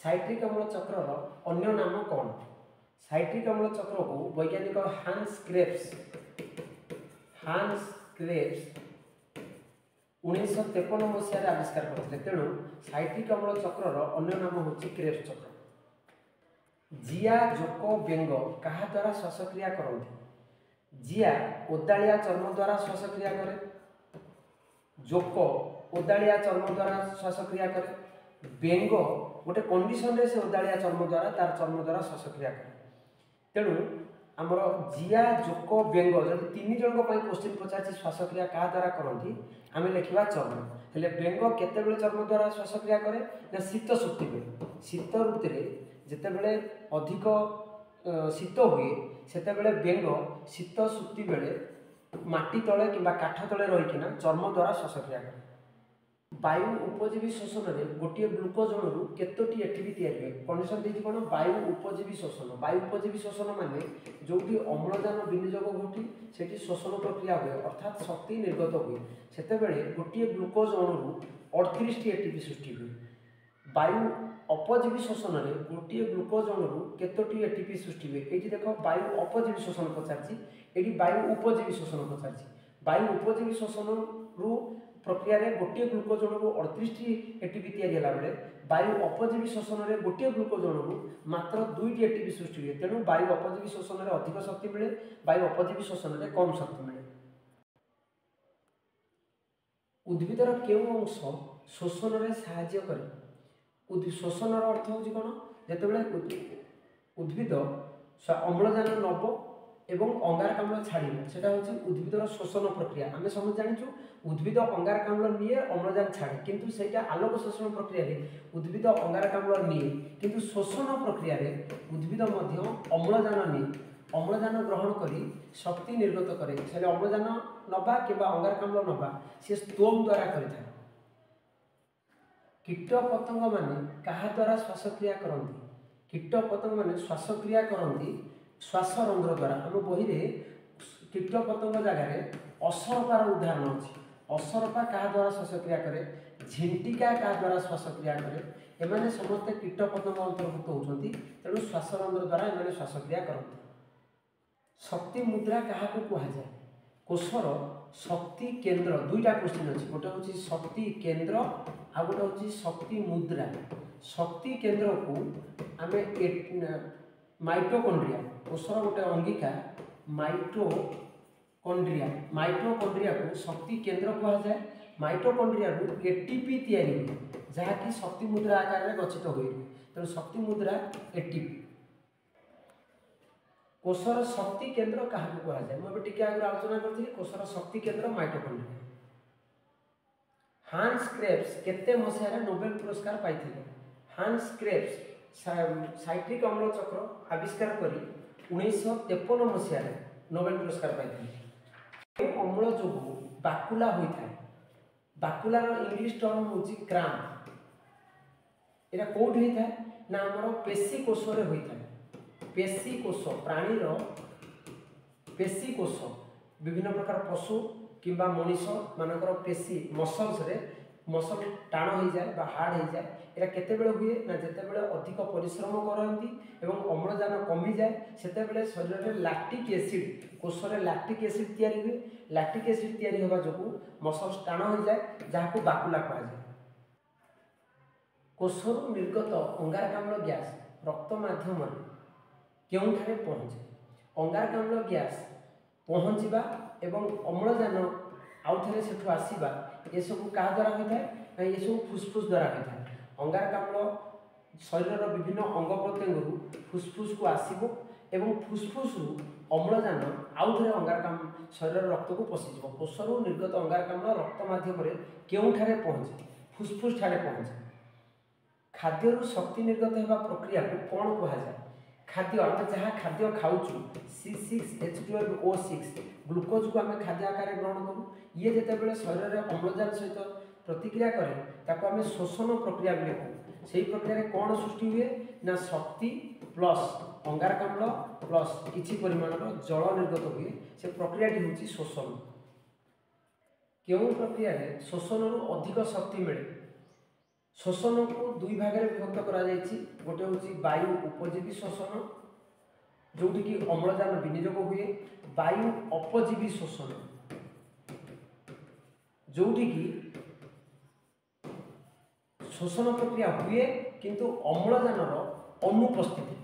Citric अम्ल चक्र अन्य नाम कौन? साइट्रिक अम्ल चक्र को वैज्ञानिक हांस क्रेब्स 1953 मसीह आविष्कार करते। तेणु साइट्रिक अम्ल चक्र अन्य नाम हूँ क्रेब्स चक्र। जिया जोक बेंग क्या द्वारा श्वासक्रिया करती? जिया ओदालिया चर्म द्वारा श्वासक्रिया करे, जोक ओदालिया चर्म द्वारा श्वासक्रिया करे, बेंग गोटे कंडीशन रे से ओदालिया चर्म द्वारा तार चर्म द्वारा श्वासक्रिया करे। तेणु आमर जिया जोक बेंग जब तीन जन क्वेश्चन पचार श्वासक्रिया क्या द्वारा करती आम लिखा चर्म। हेले बेंग केतेबेले चर्म द्वारा श्वासक्रिया करे ना शीत शुक्ति बेले। शीत ऋतु जितेबले अधिक शीत हुए सेतेबेले बेंग शीत शुक्ति बेले माटी तले कि काठ तले रहीकिना चर्म द्वारा श्वासक्रिया करे। वायु उपजीवी शोषण में गोटे ग्लुकोज अणु केतोटी एटीपी तैयारी हुए? कंडीशन देखिए कौन वायु उपजीवी शोषण। वायु उपजीवी शोषण माने जोटी अम्लजान विनियोग घटी सेठी शोषण प्रक्रिया हुए अर्थात शक्ति निर्गत हुए सेतेबेले गोटे ग्लुकोज अणु 38 एटीपी सृष्टि हुए। वायु अपजीवी शोषण में गोटे ग्लुकोज अणु केतोटी एटीपी सृष्टि हुए? ये देख वायु अपजीवी शोषण पचार ये वायु उपजीवी शोषण पचार। वायु उपजीवी शोषण रु प्रक्रिया रे गोटे ग्लुकोज अणु 38 एटीपी तैयारी होला बेले वायु अपजीवी शोषण में गोटे ग्लुकोज अणु मात्र 2 एटीपी सृष्टि हुए। तेणु वायु अपजीवी शोषण में अधिक शक्ति मिले, वायु अपजीवी शोषण में कम शक्ति मिले। उद्भिदर केउं अंश शोषण में साहाय्य करे? शोषण अर्थ हूँ कौन जितेबाला उद्भिद अम्लजान नब एवं अंगारकाम्ल छाड़ से उद्भिदर शोषण प्रक्रिया। आम समझ जाचु उद्भिद अंगारकाम्ल निए अम्लजान छाड़े किंतु सेटा आलोक शोषण प्रक्रिया रे उद्भिद अंगारकाम्ल निए किंतु शोषण प्रक्रिया रे उद्भिद मध्य अम्लजान निए अम्लजान ग्रहण करी शक्ति निर्गत करे। से अम्लजान नबा कि अंगारकाम्ल नबा सी स्तोम द्वारा करें। कीट पतंग माने क्या द्वारा श्वासक्रिया करती? कीट पतंग माने श्वासक्रिया करती श्वास रंध्र द्वारा। आम बही कीट पतंग जगह असरपार उदाहरण अच्छी। असरपा क्या द्वारा श्वासक्रिया करे? झिंटिका क्या द्वारा श्वासक्रिया करे? एमाने समस्ते कीट पतंग अंतर्भुक्त होती। तेणु श्वासरंध्र द्वारा एमाने श्वासक्रिया करते। शक्ति मुद्रा क्या कहुए? कोषर शक्ति केंद्र दुईटा क्वेश्चन अच्छी। गोटे हूँ शक्ति केंद्र आ गोटे हूँ शक्ति मुद्रा। शक्ति केंद्र को आम माइटोकॉन्ड्रिया कोषर गोटे अंगिका माइटोकॉन्ड्रिया माइटोकॉन्ड्रिया को शक्ति केंद्र कहुए। माइटोकॉन्ड्रिया एटीपी तैयारी हुए जहाँकि शक्ति मुद्रा आकार में गठित हुए। तेणु शक्ति मुद्रा एटीपी। कोषर शक्ति केंद्र क्या कहुए? मुझे आगे आलोचना करी कोषर शक्ति केंद्र माइटोकॉन्ड्रिया। हांस क्रेब्स केते मसीह नोबेल पुरस्कार पाइथिले? हांस क्रेब्स साइट्रिक अम्ल चक्र आविष्कार करी 1953 मसीह नोबेल पुरस्कार पाइथिले। अम्ल जो बाकुला होता है बाकुलार इंग्लिश टर्म हूँ क्रैम्प। यहाँ कौट होता है ना आमर पेशी कोष होता है। पेशी कोष प्राणीर पेशी कोष विभिन्न प्रकार पशु किंबा मनीष मानकर पेशी मसल टाण हो जाए हार्ड हो जाए। यहाँ केतेबेले हुए ना जितेबले अधिक परिश्रम करती एवं अम्लजान कमी जाए सेतेबेले शरीर में लैक्टिक एसिड कोषरे लैक्टिक एसिड तैयारी हुए। लैक्टिक एसिड तैयारी होगा जो मसल्स टाण हो जाए जहाँ बाकुला कहुए। कोषर निर्गत अंगारकाम्ल गैस रक्त माध्यम केउठारे पहुँचे? अंगारकाम्ल गैस पहुँचवा एवं अम्लजान आउ थे से आसवा ये सब क्या द्वारा होता है? ये सब फुस्फुस द्वारा होता है। अंगारकाम्ल शरीर विभिन्न अंग प्रत्यंग फुस्फुस को आसब एवं फुस्फुस अम्लजान आउ थे अंगारकाम्ल शरीर रक्त को पशिज। कोषर निर्गत अंगारकाम्ल रक्त माध्यम केउठारे पहुँचे? फुस्फुस ठारे पहुँचे। खाद्य शक्ति निर्गत होगा प्रक्रिया को कौन कहुए? खाद्य आम जहाँ खाद्य खाऊँ C6H12O6 ग्लुकोज को आम खाद्य आकार ग्रहण करूँ। ये जितेबाला शरीर में अम्लजान सहित प्रतिक्रिया करे ताको आम शोषण प्रक्रिया बोले कहूँ। से प्रक्रिया कौन सृष्टि हुए ना शक्ति प्लस अंगारकाम्ल प्लस किसी परिमाण जल निर्गत हुए। से प्रक्रिया हूँ शोषण को दुई भाग में विभक्त करा जायछि। गोटे हूँ वायु उपजीवी शोषण जोटि कि अम्लजान विनियोग हुए, वायु अपजीवी शोषण जोटि कि शोषण प्रक्रिया हुए किंतु अम्लजानर अनुपस्थिति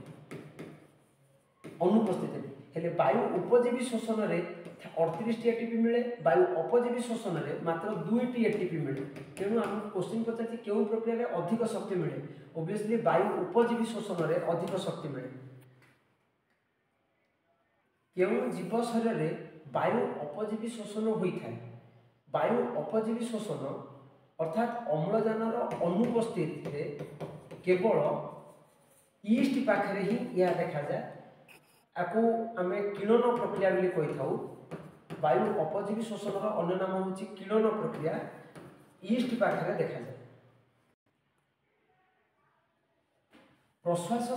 हेले वायु उपजीवी शोषण रे 38 एटीपी मिले, वायु अपजीवी शोषण रे मात्र 2 एटीपी मिले। तेणु आम क्वेश्चन पचार क्यों प्रक्रिया रे अधिक शक्ति मिले, ओबियसली वायु उपजीवी शोषण रे अधिक शक्ति मिले। क्यों जीव शरीर रे वायु अपजीवी शोषण होता है, वायु अपजीवी शोषण अर्थात अम्लजानर अनुपस्थित रे केवल ईस्ट पाखे ही यह देखा जाए। आपको आम किणन प्रक्रिया बोली कही था। वायु अपजीवी शोषण अन्य नाम हूँ किणन प्रक्रिया, ईस्ट पाखे देखा जाए। प्रश्वास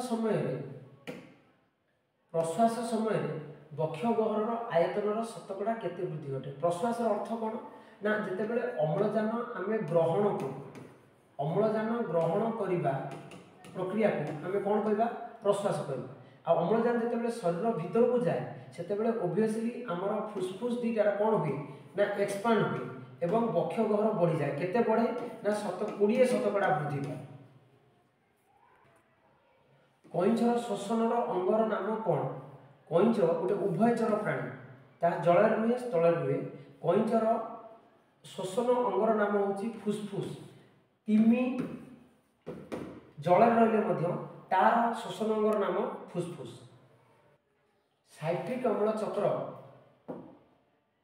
समय बक्ष गहर आयतन शतकड़ा केते वृद्धि घटे। प्रश्वास अर्थ कौन ना, जितेबाला अम्लजान आम ग्रहण करूँ, अम्लजान ग्रहण करने प्रक्रिया को आम कौन कहवा प्रश्वास कहवा। आ अम्लजान जितेबाला शरीर भीतर को जाए से ओबियसली आमर फुसफुस दुईटार कौन हुए ना एक्सपांड हुए एवं बक्ष गहर बढ़ी जाए। केते बढ़े ना 20 शतकड़ा वृद्धि पाए। कईंचर शोषणर अंगर नाम कौन? कईंच गोटे उभयचर प्राणी, ता जल रुहे स्थल रुहे। कईंचर शोषण अंगर नाम हूँ फुसफुस। तिमी जल रही तार शोषण अंगर नाम फुसफुस। साइट्रिक अम्ल चक्र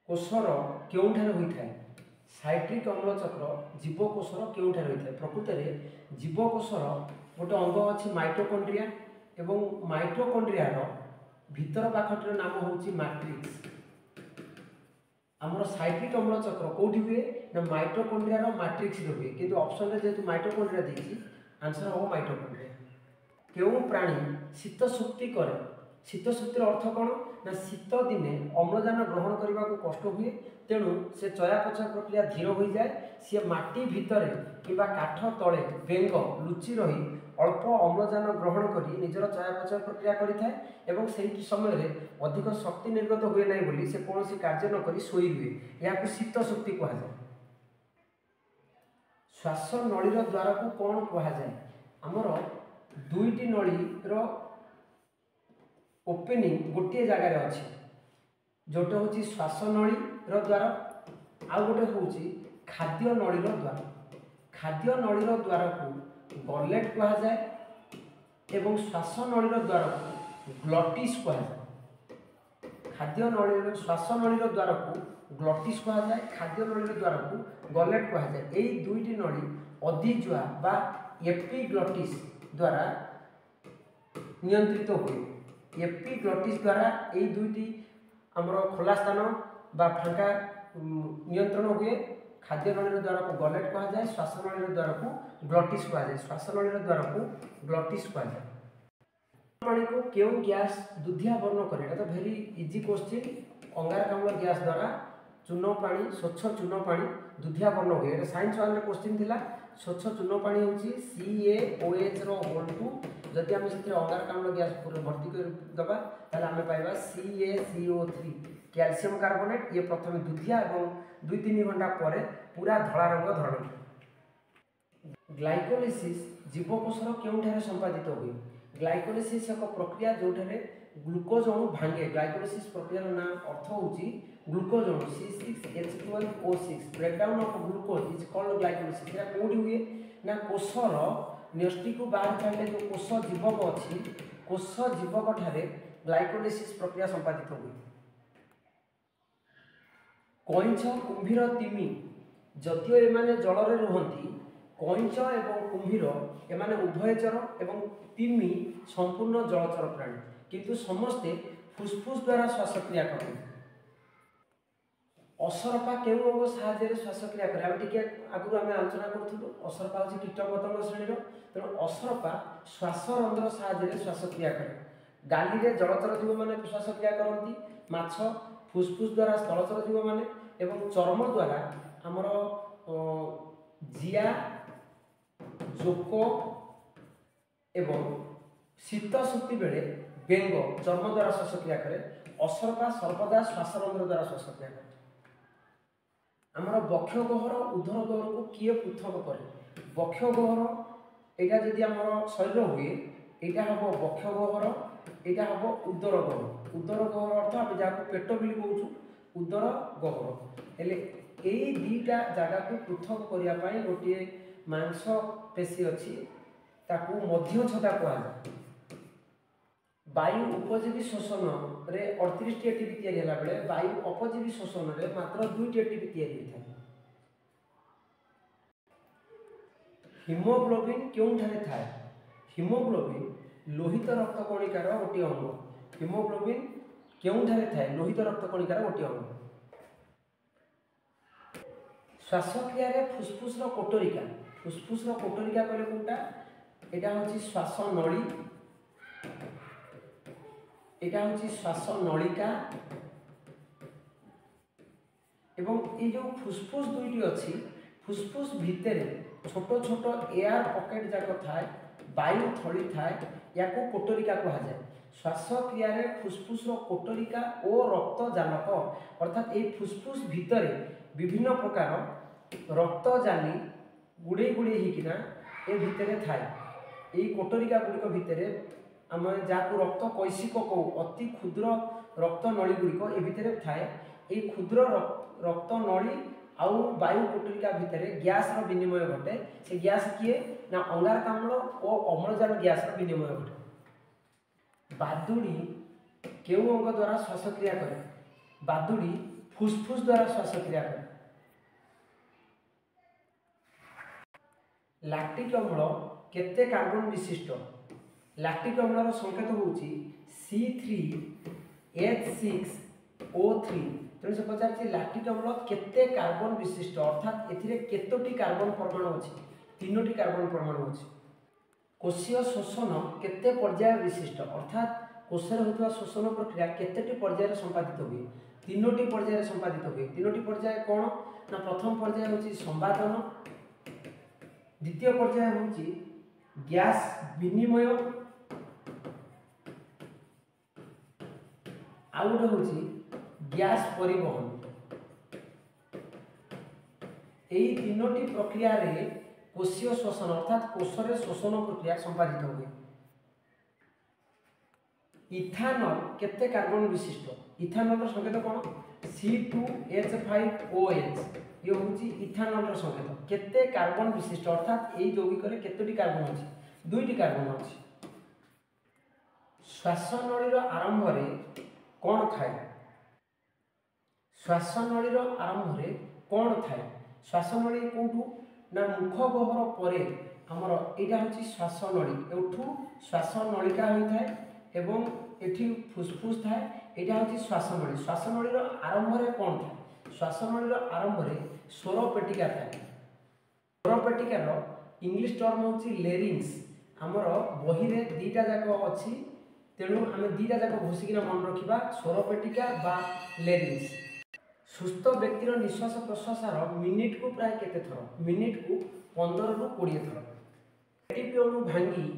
कोषर केउठारे होता है? साइट्रिक अम्ल चक्र जीवकोषर केउठारे होता है? प्रकृत में जीवकोषर गोटे अंग अच्छी माइटोकॉन्ड्रिया एवं माइटोकॉन्ड्रियार भीतर पाखटर नाम हूँ मैट्रिक्स। आमर साइट्रिक अम्ल चक्र कौटी हुए ना माइटोकॉन्ड्रियार मैट्रिक्स हुए, किंतु ऑप्शन रे जेहेतु माइटोकॉन्ड्रिया देछि आंसर हम माइटोकॉन्ड्रिया। क्यों प्राणी शीत शक्ति करे? शीत शक्तिर अर्थ कौन ना, शीत दिने अम्लजान ग्रहण करने को कष्ट हुए, तेणु से चयापचय प्रक्रिया धीर हो जाए। सी माटी भितर कि काठ तले बेंग लुचि रही अल्प अम्लजान ग्रहण कर निजर चयापचय प्रक्रिया करें। से समय अधिक शक्ति निर्गत हुए ना बोली से कौन कार्य नक शोई रुए, या शीत शक्ति कहुए। श्वास नलीर द्वार को कौन कहुए? आमर दुईटी नलीर ओपनिंग गोटे जगार अच्छी, जोटे हूँ श्वास नलीर द्वार, आउ गोटे हूँ खाद्य नलीर द्वार। खाद्य नलीर द्वार को गलेट कहुए एवं श्वास नलीर द्वार को ग्लटिस कहुए। खाद्य नलीर श्वास नलीर द्वार को ग्लटिस कहुए, खाद्य नलीर द्वार को गलेट कहुए। यही दुईटी नली अधिजुआ बा एपिग्लटिस द्वारा नियंत्रित हुए। एपिग्लटिस द्वारा यही दुईटी आमर खोला स्थान बा फांका नियंत्रण हुए। खाद्य नलीर द्वार को गलेट कहुए, श्वास नलीर द्वार को ग्लटिस कहुए। श्वास नलीर द्वार को ग्लटिस कहुए। पानी को क्यों गैस दुधिया वर्ण करे? तो भेरी इजी क्वेश्चन। अंगारकाम्ल गैस द्वारा चूर्ण पानी, स्वच्छ चूर्ण पानी दुधिया वर्ण हुए। साइंस वन क्वेश्चन थिला। स्वच्छ चूर्ण पानी हूँ CaOH होल2। जदि आम से अंगारकाम्ल गैस भर्ती कर दबा ताले आम पाइबा CaCO3 कैल्शियम कार्बोनेट। ये प्रथम दुधिया और 2-3 घंटा पर पूरा धला रंग धारण। ग्लाइकोलिसिस जीवकोषर केउठारे संपादित हुए? ग्लाइकोलिसिस एक प्रक्रिया जो ग्लूकोज अणु भांगे। ग्लाइकोलिसिस प्रक्रिया नाम अर्थ हूँ ग्लूकोज अणु C6H12O6 breakdown of glucose is called glycolysis. या कौटी हुए ना कोषर न्यष्टि को बाहर छाड़े जो कोष जीवक अच्छी, कोष जीवक ठारे ग्लाइकोलिसिस प्रक्रिया संपादित हुए। कईंच कुंभीर तिमी जदियो एमाने जल रुहति, कईंच एवं कुंभीर एमाने उभयचर एवं तिमी संपूर्ण जलचर प्राणी, किंतु समस्ते फुसफुस द्वारा श्वासक्रिया करते। असरपा क्यों अंग साहाय्य श्वासक्रिया करे? आम टे आगुरी आम आलोचना करूँ। असरपा हूँ कीटपतंग श्रेणी, तेणु असरपा श्वासरंध्र साहाय्य श्वासक्रिया करे। गाली रे जलचर जीव मैंने श्वासक्रिया करती, माछ फुसफुस द्वारा स्थलचर जीव मैंने, एवं चर्म द्वारा आमर जिया जोक एवं शीत शुक्ति बेले बेंग चर्म द्वारा श्वासक्रिया करे असरपा सर्वदा श्वासरंध्र द्वारा श्वासक्रिया करे आमर बक्ष गहर उदर गहर को किए पृथक करे बक्ष गहर यहाँ जदि आमर शरीर हुए यहाँ हम बक्ष गहर यहाँ हम उदर गहर अर्थ आम जहाँ पेट बोली कहूँ उदर गहर हेले यही दुईटा जगह को पृथक करने गोटे मांस पेशी अच्छी ताकू मध्य छदा कहुए वायु उपजीवी शोषण रे 38 टी एटीपी तैयारी होला बेले वायु अपजीवी शोषण रे मात्र 2 टी एटीपी तैयारी होता है। हिमोग्लोबिन क्यों ठारे थाए हिमोग्लोबिन लोहित रक्त कणिकार गोटे अंग हिमोग्लोबिन क्यों ठारे थाए लोहित रक्त कणिकार गोटे अंग श्वासक्रिया रे फुसफुस रो कोटरिका कहले कोनटा एटा होची श्वास नली एटा होची श्वास नलिका एवं ये जो फुसफुस दुईटी अच्छी फुसफुस भितर छोट छोट एयर पॉकेट जाक थाए वायु थली थाए या को कोटरिका कहुए श्वासक्रिया रे फुसफुस रो कोटरिका और रक्त जानक अर्थात ये फुसफुस भितर विभिन्न प्रकार रक्त जानी गुड़े गुड़े होकिना ए भितर थाए यही कोटरिका गुड़िक भितर आम जहाँ रक्त कैशिक कहू अति क्षुद्र रक्त नली गुड़िक ए भितर थाए ये क्षुद्र रक्त नली आउ वायु कोटरिका भितर गैस रो विनिमय घटे से गैस किए ना अंगारकाम्ल और अम्लजान गैस रो विनिमय घटे बादुड़ी केउ अंग द्वारा श्वासक्रिया करे बादुड़ी फुसफुस द्वारा श्वासक्रिया करे लैक्टिक अम्ल केते कार्बन विशिष्ट लैक्टिक अम्लर संकेत होउची C3H6O3 तेणु से पचार लैक्टिक अम्ल केते कार्बन विशिष्ट अर्थात एथिरे केतोटी कार्बन परमाणु अछि तीनोटी कार्बन परमाणु अछि कोशीय शोषण केते पर्याय विशिष्ट अर्थात कोशर होतवा शोषण प्रक्रिया केतेटी पर्याय संपादित हुए तीनोटी पर्याय संपादित हुए तीनोटी पर्याय कोन ना प्रथम पर्याय होची संवादन द्वितीय पर्याय होची गैस विनिमय आउ गोटे होची गैस परिवहन यही तीनोटी प्रक्रिया रे कोशीय शोषण अर्थात कोशर शोषण प्रक्रिया संपादित हुए इथानल केते कार्बन विशिष्ट इथानल संकेत कौन C2H5OH ये होची इथानल संकेत केते कार्बन विशिष्ट अर्थात यही यौगिक रे केतोटी कार्बन अछि दुईटी कार्बन अछि श्वासनळी रो आरंभ रे कोन थाए श्वासनळी रो आरंभ रे कोन थाए श्वासनळी कोठू ना मुख गहर परे हमर एटा होची श्वासनळी एठू श्वासनळिका होई थाए एवं एठी फुसफुस थाए एटा होची श्वासनळी श्वासनळी रो आरंभ रे कोन थाए श्वासनळी रो आरंभ रे स्वरपेटिका थाए स्वरपेटिका रो इंग्लिश टर्म होची लेरिंग्स हमर बही रे दीटा जाक अछि तेणु आम दीटा जाक घोषिकिना मन रखिबा स्वरपेटिका बा लेरिंग्स सुस्थ व्यक्तिर निश्वास प्रश्वासार मिनिट को प्राय केते थर मिनिट को 15 रु 20 थर एटीपी अणु भांगी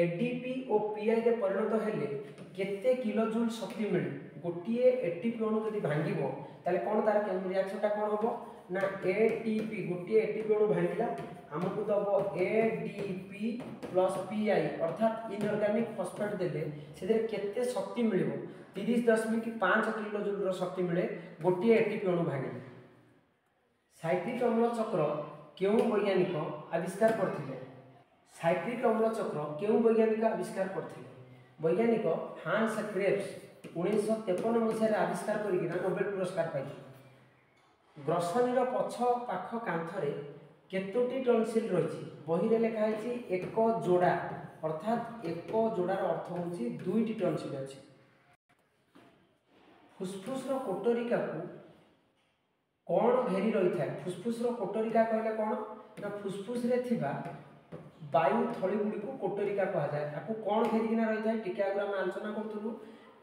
एडीपी और पीआई रे परिणत हेले केते किलोजूल शक्ति मिले गोटिए एटीपी अणु जदि भांगिबो ताले कोन तार केम रिएक्शन ता कोन होबो ना एटीपी गोटिए एटीपी अणु भांगिला हमको दबो एडीपी प्लस पीआई अर्थात इनऑर्गेनिक फॉस्फेट देले सेदे केते शक्ति मिलिबो 30.5 किलोजूल रो शक्ति मिले गोटिए एटीपी अणु भांगिले साइक्लिक अम्ल चक्र केउ वैज्ञानिक आविष्कार करथिले साइक्लिक अम्ल चक्र केउ वैज्ञानिक आविष्कार करथिले वैज्ञानिक हांस क्रेब्स 1953 मसीह आविष्कार करिकिना नोबेल पुरस्कार पाइले ग्रसनीर पछ पाख कांथरे केतोटी टनसिल रही बही रे लिखा है एक जोड़ा अर्थात एक जोड़ार अर्थ होची दुईटी टनसिल अछि फुसफुस रो कोटरिका को कौन घेरी रही था फुसफुस रो कोटरिका कहले कौन ना फुसफुस रे थिबा वायु थली गुडी को कोटरिका कहा जाए आकु कौन घेरी किना रही था टिके आगु हम आलोचना करथुलु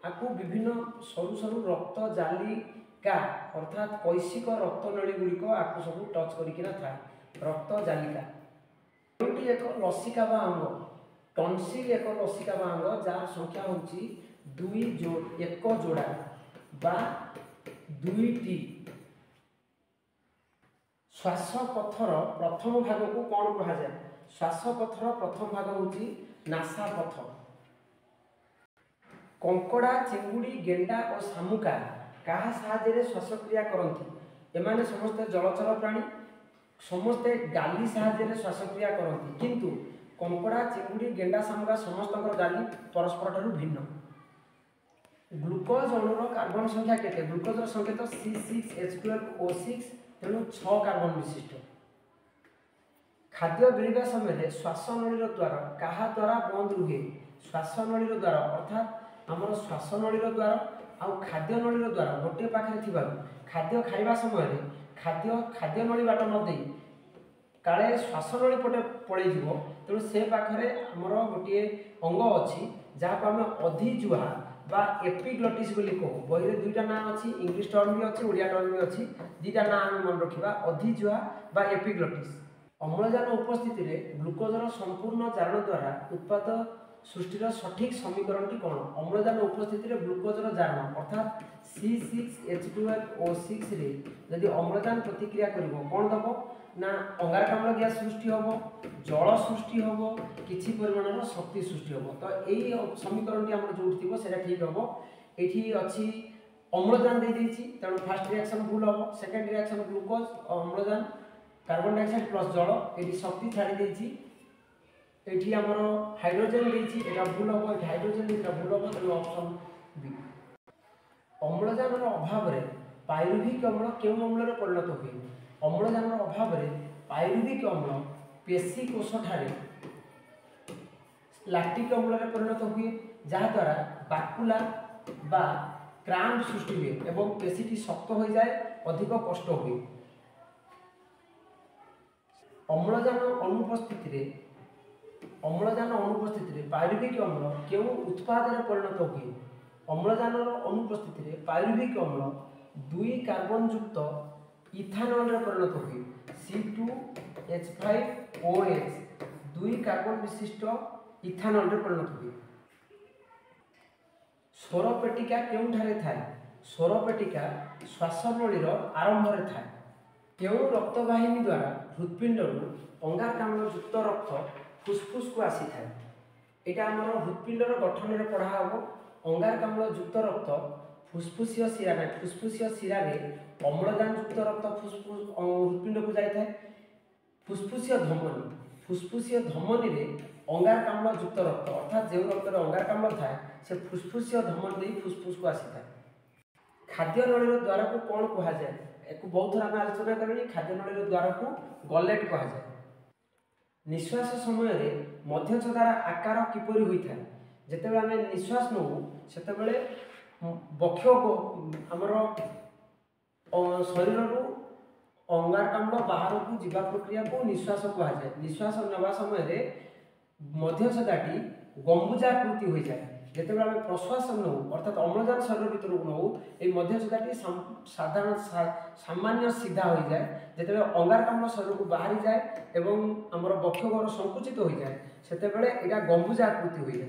आकु विभिन्न सरू सरू रक्त जालिका अर्थात कैशिक रक्त नली गुडी को आकु सब टच करिकिना था रक्त जालिका କେଉଁଟି ଏକ ଲସିକା ବା ଅଙ୍ଗ? ଟନସିଲ ଏକ ଲସିକା ବା ଅଙ୍ଗ ଯାହାର ସଂଖ୍ୟା ହେଉଛି 1 ଯୋଡ଼ା ବା 2ଟି। ଶ୍ୱାସପଥର ପ୍ରଥମ ଭାଗକୁ କ'ଣ କୁହାଯାଏ? ଶ୍ୱାସପଥର ପ୍ରଥମ ଭାଗ ହେଉଛି ନାସାପଥ। କଙ୍କଡ଼ା, ଚିଙ୍ଗୁଡ଼ି, ଗେଣ୍ଡା ଓ ଶାମୁକା କାହା ସାହାଯ୍ୟରେ ଶ୍ୱାସକ୍ରିୟା କରନ୍ତି? ଏମାନେ ସମସ୍ତେ ଜଳଚର ପ୍ରାଣୀ, ସମସ୍ତେ ଗାଲି ସାହାଯ୍ୟରେ ଶ୍ୱାସକ୍ରିୟା କରନ୍ତି, କିନ୍ତୁ କଙ୍କଡ଼ା, ଚିଙ୍ଗୁଡ଼ି, ଗେଣ୍ଡା, ଶାମୁକା ସମସ୍ତଙ୍କର ଗାଲି ପରସ୍ପର ଠାରୁ ଭିନ୍ନ। ଗ୍ଲୁକୋଜ ଅଣୁର କାର୍ବନ ସଂଖ୍ୟା କେତେ? ଗ୍ଲୁକୋଜର ସଂକେତ C6H12O6, ତେଣୁ 6 କାର୍ବନ ବିଶିଷ୍ଟ। ଖାଦ୍ୟ ଗିଳିବା ସମୟରେ ଶ୍ୱାସନଳୀର ଦ୍ୱାର କାହା ଦ୍ୱାରା ବନ୍ଦ ରୁହେ? ଶ୍ୱାସନଳୀର ଦ୍ୱାର ଅର୍ଥାତ୍ ଆମର ଶ୍ୱାସନଳୀର ଦ୍ୱାର ଆଉ ଖାଦ୍ୟନଳୀର ଦ୍ୱାର ଗୋଟିଏ ପାଖରେ ଥିବାରୁ ଖାଦ୍ୟ ଖାଇବା ସମୟରେ ଖାଦ୍ୟନଳୀ ବାଟ ନ ଦେଇ କାଳେ ଶ୍ୱାସନଳୀ ପଟେ ପଳେଇଯିବ, ତେଣୁ ସେ ପାଖରେ ଆମର ଗୋଟିଏ ଅଙ୍ଗ ଅଛି ଯାହାକୁ ଆମେ ଅଧିଜୁହା ବା ଏପିଗ୍ଲଟିସ୍ ବୋଲି କହୁ। ବହିରେ ଦୁଇଟା ନାଁ ଅଛି, ଇଂଲିଶ ଟର୍ମ ବି ଅଛି, ଓଡ଼ିଆ ଟର୍ମ ବି ଅଛି। ଦୁଇଟା ନାଁ ଆମେ ମନେ ରଖିବା, ଅଧିଜୁହା ବା ଏପିଗ୍ଲଟିସ୍। ଅମ୍ଳଜାନ ଉପସ୍ଥିତିରେ ଗ୍ଲୁକୋଜର ସମ୍ପୂର୍ଣ୍ଣ ଜାରଣ ଦ୍ୱାରା ଉତ୍ପାଦ ସୃଷ୍ଟିର ସଠିକ୍ ସମୀକରଣଟି କ'ଣ? ଅମ୍ଳଜାନ ଉପସ୍ଥିତିରେ ଗ୍ଲୁକୋଜର ଜାରଣ ଅର୍ଥାତ୍ C6H12O6 ରେ ଯଦି ଅମ୍ଳଜାନ ପ୍ରତିକ୍ରିୟା କରିବ କ'ଣ ଦେବ ନା ଅଙ୍ଗାରକାମ୍ଳ ଗ୍ୟାସ୍ ସୃଷ୍ଟି ହେବ, ଜଳ ସୃଷ୍ଟି ହେବ, କିଛି ପରିମାଣର ଶକ୍ତି ସୃଷ୍ଟି ହେବ। ତ ଏଇ ସମୀକରଣଟି ଆମର ଯେଉଁଠି ଥିବ ସେଇଟା ଠିକ୍ ହେବ। ଏଇଠି ଅଛି ଅମ୍ଳଜାନ ଦେଇଦେଇଛି, ତେଣୁ ଫାର୍ଷ୍ଟ ରିଆକ୍ସନ୍ ଭୁଲ ହେବ। ସେକେଣ୍ଡ ରିଆକ୍ସନ୍ ଗ୍ଲୁକୋଜ ଅମ୍ଳଜାନ कार्बन डाइऑक्साइड प्लस जल ये शक्ति छाड़ी देती। ये आमर हाइड्रोजेन देती भूल हम, ये हाइड्रोजेन देती भूल हम, तेणु ऑप्शन बी। अम्लजान अभाव में पाइरुभिक अम्ल क्यों अम्ल परिणत हुए? अम्लजान अभाव में पाइरुभिक अम्ल पेशी कोष ठारे लैक्टिक अम्ल परिणत हुए, जहाद्वारा बाकुला बा क्राम्प सृष्टि हुए और पेशीटी शक्त हो जाए, अधिक कष्ट हुए। अम्लजान अनुपस्थित पाइरुभिक अम्ल क्यों उत्पाद परिणत हुए? अम्लजान अनुपस्थित पाइरुभिक अम्ल 2 कार्बन युक्त इथानल परिणत हुए। C2H5OH 2 कार्बन विशिष्ट इथानल परिणत हुए। स्वरपेटिका केउठारे थाए? स्वरपेटिका श्वासनळीर आरंभ में थाए। क्यों रक्तवाहिनी द्वारा हृत्पिंडर अंगारकाम्ल युक्त रक्त फुस्फुस को आसी थाए? यहाँ आम हृत्पिंडर गठन में पढ़ा हम। अंगारकाम्ल युक्त रक्त फुस्फुसीय शिरा ना फुस्फुसीय शिरा रे अम्लजान युक्त रक्त फुस्फुस हृत्पिंड को जाए। फुस्फुसीय धमनी रे अंगारकाम्ल युक्त रक्त अर्थात जो रक्त अंगारकाम्ल थाए से फुस्फुसीय धमनी दे फुस्फुस को आसी थाए। खाद्य नळीर द्वार को कौन कहा जाए? एक बहुत थर आम आलोचना करें। खाद्य नळीर द्वार को गलेट कहा जाए। निश्वास समय मध्यच्छदार आकार किपरि होता है? जितेबाला आम निश्वास नौ से बक्ष को आमर शरीर अंगारकाम्ल बाहर को जीवा प्रक्रिया को निश्वास कहा जाए। निश्वास नवा समय मध्यच्छदाटी गंबुजाकृति हो जाए। जितेबाला आम प्रश्वास नौ अर्थात अम्लजान शरीर भीतर को नौ ये मध्यच्छदाटी साधारण सामान्य सीधा हो जाए। जिते अंगारकाम्ल शरीर को बाहरी जाए एवं आमर बक्षगर संकुचित हो जाए, से गंबुजाकृति हो जाए।